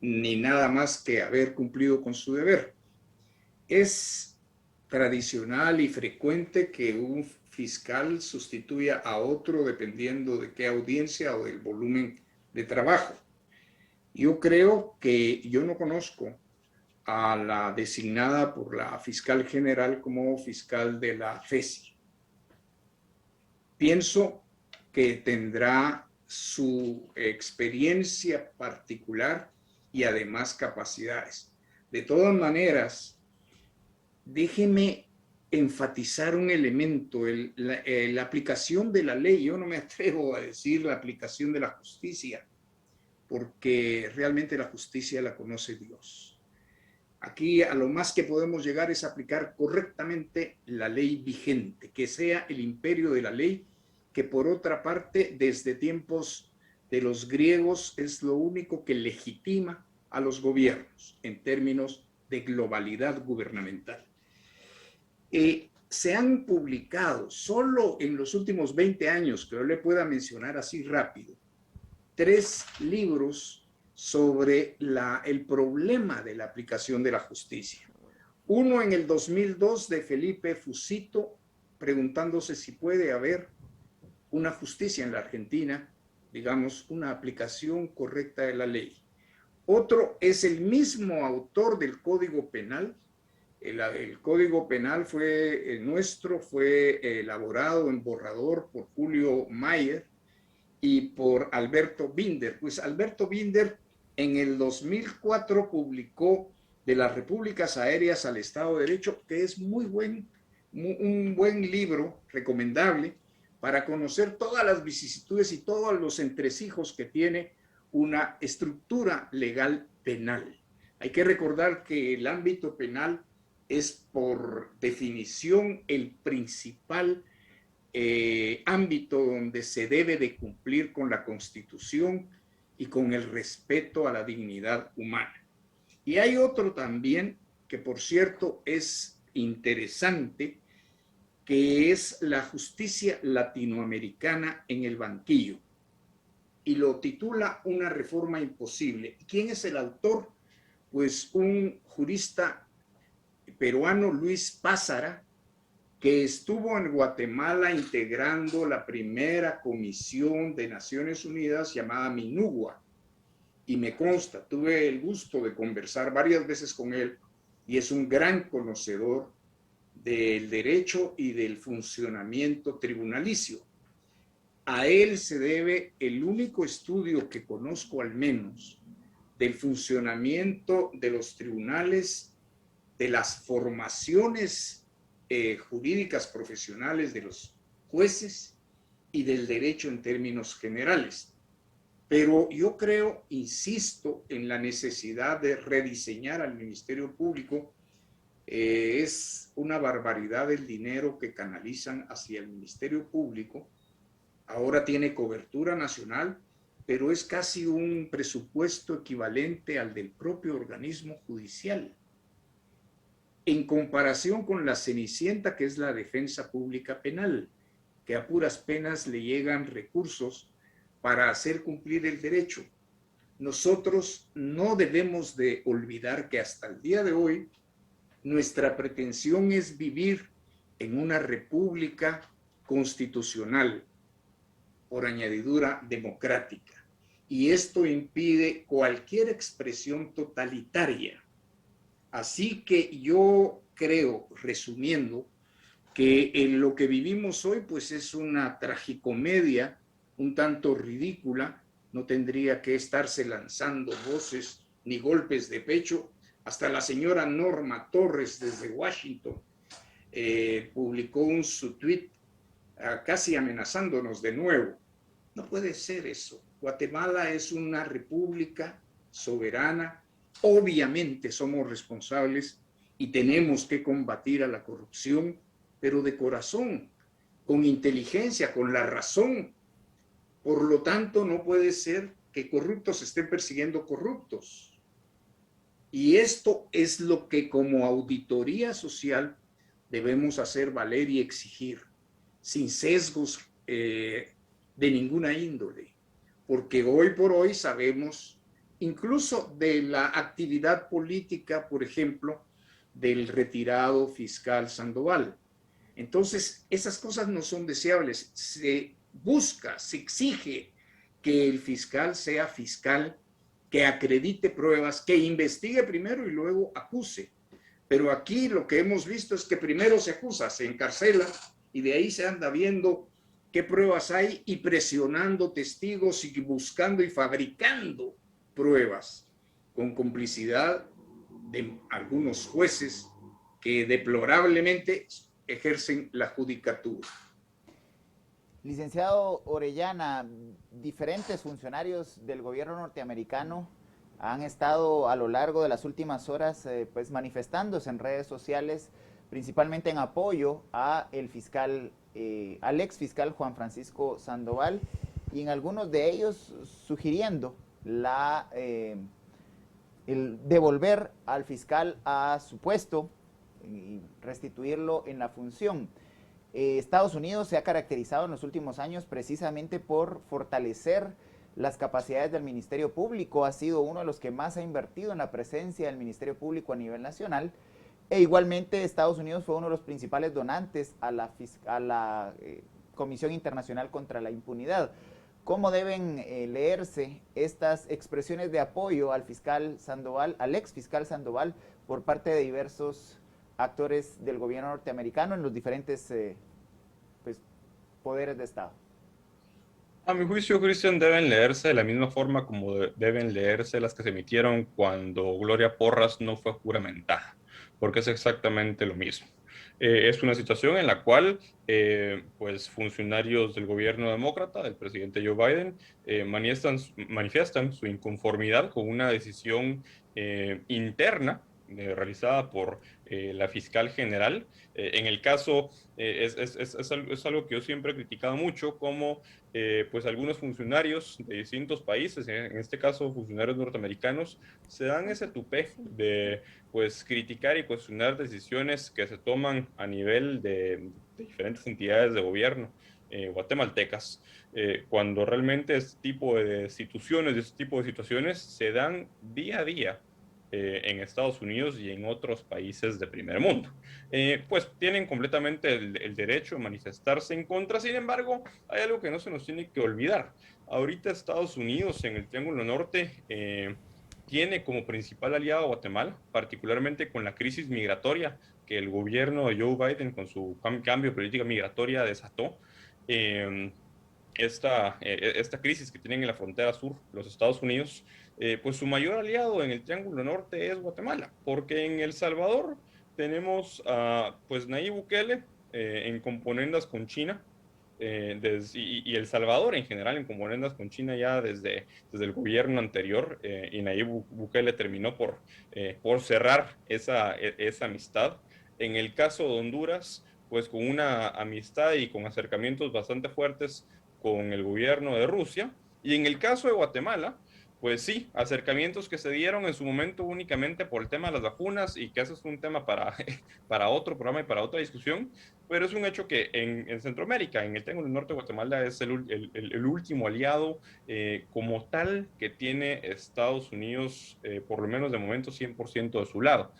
ni nada más que haber cumplido con su deber. Es tradicional y frecuente que un fiscal sustituya a otro dependiendo de qué audiencia o del volumen de trabajo. Yo creo que yo no conozco a la designada por la fiscal general como fiscal de la FESI. Pienso que tendrá su experiencia particular y además capacidades. De todas maneras, déjeme enfatizar un elemento, la aplicación de la ley. Yo no me atrevo a decir la aplicación de la justicia, porque realmente la justicia la conoce Dios. Aquí a lo más que podemos llegar es aplicar correctamente la ley vigente, que sea el imperio de la ley, que por otra parte, desde tiempos de los griegos, es lo único que legitima a los gobiernos en términos de globalidad gubernamental. Se han publicado solo en los últimos 20 años, que yo le pueda mencionar así rápido, 3 libros sobre el problema de la aplicación de la justicia. Uno en el 2002 de Felipe Fusito, preguntándose si puede haber una justicia en la Argentina, digamos, una aplicación correcta de la ley. Otro es el mismo autor del Código Penal. El Código Penal fue elaborado en borrador por Julio Mayer y por Alberto Binder. Pues Alberto Binder en el 2004 publicó De las Repúblicas Aéreas al Estado de Derecho, que es un buen libro, recomendable, para conocer todas las vicisitudes y todos los entresijos que tiene una estructura legal penal. Hay que recordar que el ámbito penal es por definición el principal ámbito donde se debe de cumplir con la Constitución y con el respeto a la dignidad humana. Y hay otro también que, por cierto, es interesante, que es la justicia latinoamericana en el banquillo, y lo titula Una reforma imposible. ¿Quién es el autor? Pues un jurista peruano, Luis Pázara, que estuvo en Guatemala integrando la primera comisión de Naciones Unidas llamada MINUGUA, y me consta, tuve el gusto de conversar varias veces con él, y es un gran conocedor del derecho y del funcionamiento tribunalicio. A él se debe el único estudio que conozco al menos del funcionamiento de los tribunales, de las formaciones jurídicas profesionales de los jueces y del derecho en términos generales. Pero yo creo, insisto, en la necesidad de rediseñar al Ministerio Público. Es una barbaridad el dinero que canalizan hacia el Ministerio Público. Ahora tiene cobertura nacional, pero es casi un presupuesto equivalente al del propio organismo judicial, en comparación con la cenicienta que es la defensa pública penal, que a puras penas le llegan recursos para hacer cumplir el derecho. Nosotros no debemos de olvidar que hasta el día de hoy nuestra pretensión es vivir en una república constitucional, por añadidura democrática, y esto impide cualquier expresión totalitaria. Así que yo creo, resumiendo, que en lo que vivimos hoy pues es una tragicomedia un tanto ridícula. No tendría que estarse lanzando voces ni golpes de pecho. Hasta la señora Norma Torres desde Washington publicó su tweet casi amenazándonos de nuevo. No puede ser eso. Guatemala es una república soberana Obviamente somos responsables y tenemos que combatir a la corrupción, pero de corazón, con inteligencia, con la razón. Por lo tanto, no puede ser que corruptos estén persiguiendo corruptos. Y esto es lo que como auditoría social debemos hacer valer y exigir, sin sesgos de ninguna índole. Porque hoy por hoy sabemos, incluso de la actividad política, por ejemplo, del retirado fiscal Sandoval. Entonces, esas cosas no son deseables. Se busca, se exige que el fiscal sea fiscal, que acredite pruebas, que investigue primero y luego acuse. Pero aquí lo que hemos visto es que primero se acusa, se encarcela y de ahí se anda viendo qué pruebas hay y presionando testigos y buscando y fabricando pruebas con complicidad de algunos jueces que deplorablemente ejercen la judicatura. Licenciado Orellana, diferentes funcionarios del gobierno norteamericano han estado a lo largo de las últimas horas pues manifestándose en redes sociales, principalmente en apoyo a al ex fiscal Juan Francisco Sandoval, y en algunos de ellos sugiriendo el devolver al fiscal a su puesto y restituirlo en la función. Estados Unidos se ha caracterizado en los últimos años precisamente por fortalecer las capacidades del Ministerio Público, ha sido uno de los que más ha invertido en la presencia del Ministerio Público a nivel nacional, e igualmente Estados Unidos fue uno de los principales donantes a la Comisión Internacional contra la Impunidad. ¿Cómo deben leerse estas expresiones de apoyo al fiscal Sandoval, al ex fiscal Sandoval, por parte de diversos actores del gobierno norteamericano en los diferentes poderes de Estado? A mi juicio, Cristian, deben leerse de la misma forma como deben leerse las que se emitieron cuando Gloria Porras no fue juramentada, porque es exactamente lo mismo. Es una situación en la cual pues funcionarios del gobierno demócrata, del presidente Joe Biden, manifiestan su inconformidad con una decisión interna realizada por la fiscal general. En el caso, es algo que yo siempre he criticado mucho, como pues algunos funcionarios de distintos países, en este caso funcionarios norteamericanos, se dan ese tupé de pues criticar y cuestionar decisiones que se toman a nivel de diferentes entidades de gobierno guatemaltecas, cuando realmente este tipo de instituciones, este tipo de situaciones se dan día a día en Estados Unidos y en otros países de primer mundo. Pues tienen completamente el derecho a manifestarse en contra. Sin embargo, hay algo que no se nos tiene que olvidar. Ahorita Estados Unidos en el Triángulo Norte tiene como principal aliado a Guatemala, particularmente con la crisis migratoria que el gobierno de Joe Biden con su cambio de política migratoria desató. Esta crisis que tienen en la frontera sur los Estados Unidos, pues su mayor aliado en el Triángulo Norte es Guatemala, porque en El Salvador tenemos a pues Nayib Bukele en componendas con China, y El Salvador en general en componendas con China ya desde el gobierno anterior, y Nayib Bukele terminó por cerrar esa amistad. En el caso de Honduras, pues con una amistad y con acercamientos bastante fuertes con el gobierno de Rusia. Y en el caso de Guatemala, pues sí, acercamientos que se dieron en su momento únicamente por el tema de las vacunas, y que ese es un tema para otro programa y para otra discusión, pero es un hecho que en Centroamérica, en el Triángulo Norte de Guatemala, es el último aliado como tal que tiene Estados Unidos, por lo menos de momento, 100% de su lado.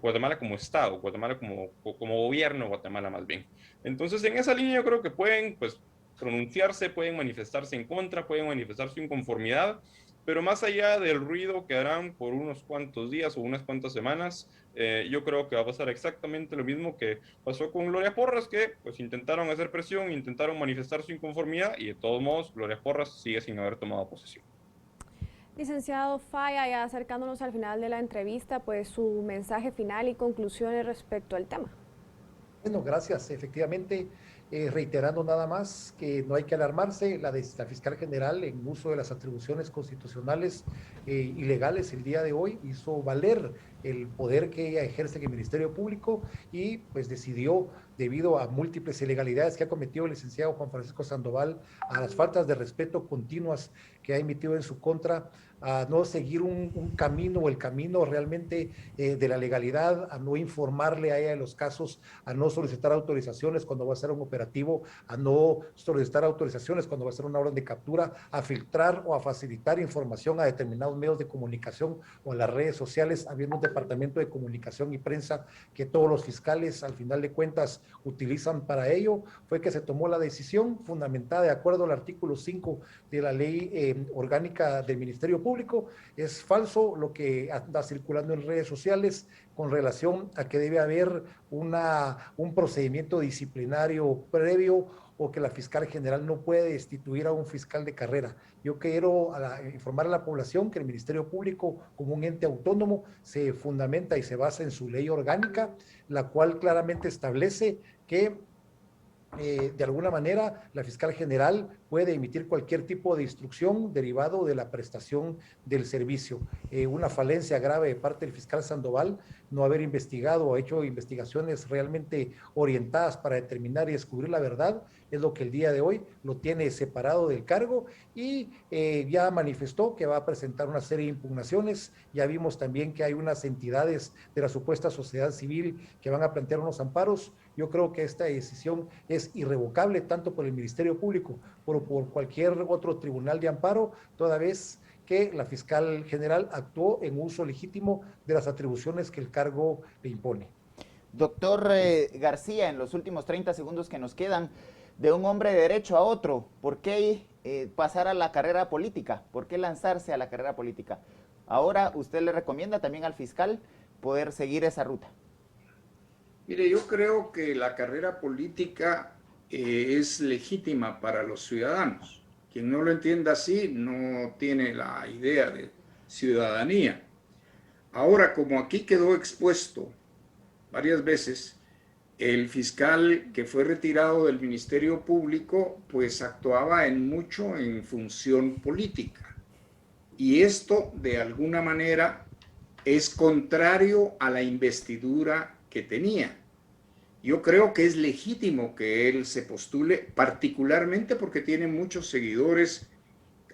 Guatemala como Estado, Guatemala como gobierno, Guatemala más bien. Entonces, en esa línea yo creo que pueden, pues, pronunciarse, pueden manifestarse en contra, pueden manifestar su inconformidad, pero más allá del ruido que harán por unos cuantos días o unas cuantas semanas, yo creo que va a pasar exactamente lo mismo que pasó con Gloria Porras, que pues intentaron hacer presión, intentaron manifestar su inconformidad, y de todos modos Gloria Porras sigue sin haber tomado posesión. Licenciado Falla, ya acercándonos al final de la entrevista, pues su mensaje final y conclusiones respecto al tema. Bueno, gracias. Efectivamente, reiterando nada más que no hay que alarmarse. La fiscal general, en uso de las atribuciones constitucionales y legales el día de hoy, hizo valer el poder que ella ejerce en el Ministerio Público y pues decidió, debido a múltiples ilegalidades que ha cometido el licenciado Juan Francisco Sandoval, a las faltas de respeto continuas que ha emitido en su contra, a no seguir un camino, o el camino realmente de la legalidad, a no informarle a ella de los casos, a no solicitar autorizaciones cuando va a ser un operativo, a no solicitar autorizaciones cuando va a ser una orden de captura, a filtrar o a facilitar información a determinados medios de comunicación o a las redes sociales, habiendo un departamento de comunicación y prensa que todos los fiscales al final de cuentas utilizan para ello. Fue que se tomó la decisión fundamentada de acuerdo al artículo 5 de la ley orgánica del Ministerio Público. Es falso lo que anda circulando en redes sociales con relación a que debe haber un procedimiento disciplinario previo o que la fiscal general no puede destituir a un fiscal de carrera. Yo quiero informar a la población que el Ministerio Público, como un ente autónomo, se fundamenta y se basa en su ley orgánica, la cual claramente establece que de alguna manera la fiscal general puede emitir cualquier tipo de instrucción derivado de la prestación del servicio. Una falencia grave de parte del fiscal Sandoval, no haber investigado o hecho investigaciones realmente orientadas para determinar y descubrir la verdad, es lo que el día de hoy lo tiene separado del cargo y ya manifestó que va a presentar una serie de impugnaciones. Ya vimos también que hay unas entidades de la supuesta sociedad civil que van a plantear unos amparos. Yo creo que esta decisión es irrevocable tanto por el Ministerio Público como por cualquier otro tribunal de amparo, toda vez que la fiscal general actuó en uso legítimo de las atribuciones que el cargo le impone. Doctor García, en los últimos 30 segundos que nos quedan, de un hombre de derecho a otro, ¿por qué pasar a la carrera política? ¿Por qué lanzarse a la carrera política? Ahora usted le recomienda también al fiscal poder seguir esa ruta. Mire, yo creo que la carrera política es legítima para los ciudadanos. Quien no lo entienda así no tiene la idea de ciudadanía. Ahora, como aquí quedó expuesto varias veces, el fiscal que fue retirado del Ministerio Público pues actuaba mucho en función política. Y esto de alguna manera es contrario a la investidura que tenía. Yo creo que es legítimo que él se postule, particularmente porque tiene muchos seguidores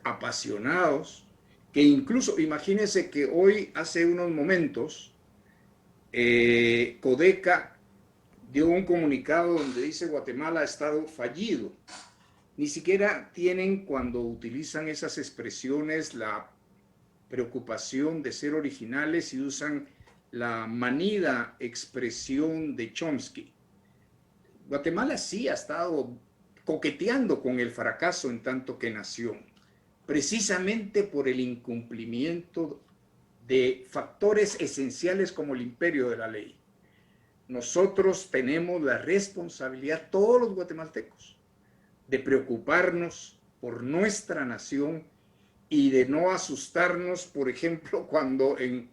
apasionados, que incluso, imagínense que hoy, hace unos momentos, Codeca dio un comunicado donde dice Guatemala ha estado fallido. Ni siquiera tienen, cuando utilizan esas expresiones, la preocupación de ser originales y usan la manida expresión de Chomsky. Guatemala sí ha estado coqueteando con el fracaso en tanto que nación, precisamente por el incumplimiento de factores esenciales como el imperio de la ley. Nosotros tenemos la responsabilidad, todos los guatemaltecos, de preocuparnos por nuestra nación y de no asustarnos, por ejemplo, cuando en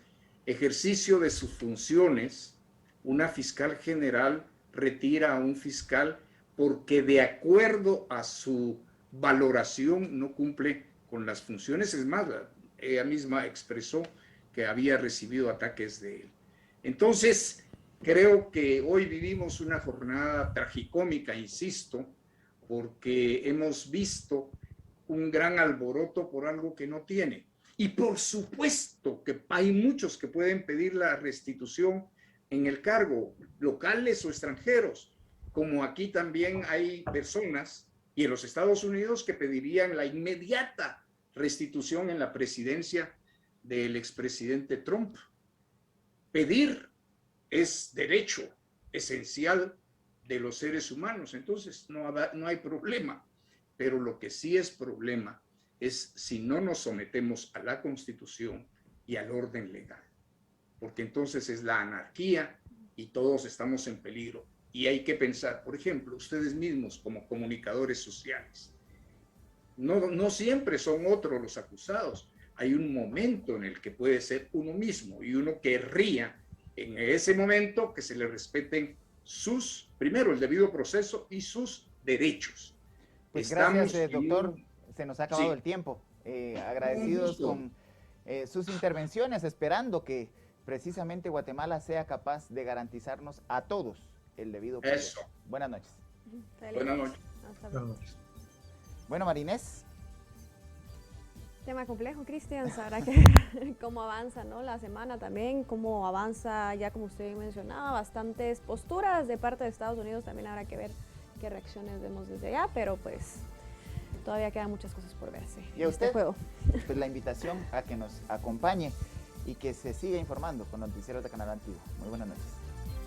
ejercicio de sus funciones una fiscal general retira a un fiscal porque de acuerdo a su valoración no cumple con las funciones. Es más, ella misma expresó que había recibido ataques de él. Entonces, creo que hoy vivimos una jornada tragicómica, insisto, porque hemos visto un gran alboroto por algo que no tiene. Y por supuesto que hay muchos que pueden pedir la restitución en el cargo, locales o extranjeros, como aquí también hay personas, y en los Estados Unidos, que pedirían la inmediata restitución en la presidencia del expresidente Trump. Pedir es derecho esencial de los seres humanos, entonces no hay problema. Pero lo que sí es problema es si no nos sometemos a la Constitución y al orden legal, porque entonces es la anarquía y todos estamos en peligro. Y hay que pensar, por ejemplo, ustedes mismos como comunicadores sociales, no siempre son otros los acusados. Hay un momento en el que puede ser uno mismo y uno querría en ese momento que se le respeten primero el debido proceso y sus derechos. Pues Estamos gracias, en doctor. un- Se nos ha acabado Sí. el tiempo. Agradecidos gusto. con sus intervenciones, esperando que precisamente Guatemala sea capaz de garantizarnos a todos el debido proceso. Eso. Buenas noches. Feliz Buenas noche. noches. Hasta luego. Buenas noches. Bueno, Marinés. Tema complejo, Cristian, sabrá que cómo avanza, ¿no? La semana también, cómo avanza, ya como usted mencionaba, bastantes posturas de parte de Estados Unidos, también habrá que ver qué reacciones vemos desde allá, pero pues todavía quedan muchas cosas por verse ¿Y a en usted? este juego. Pues la invitación a que nos acompañe y que se siga informando con Noticieros de Canal Antiguo. Muy buenas noches.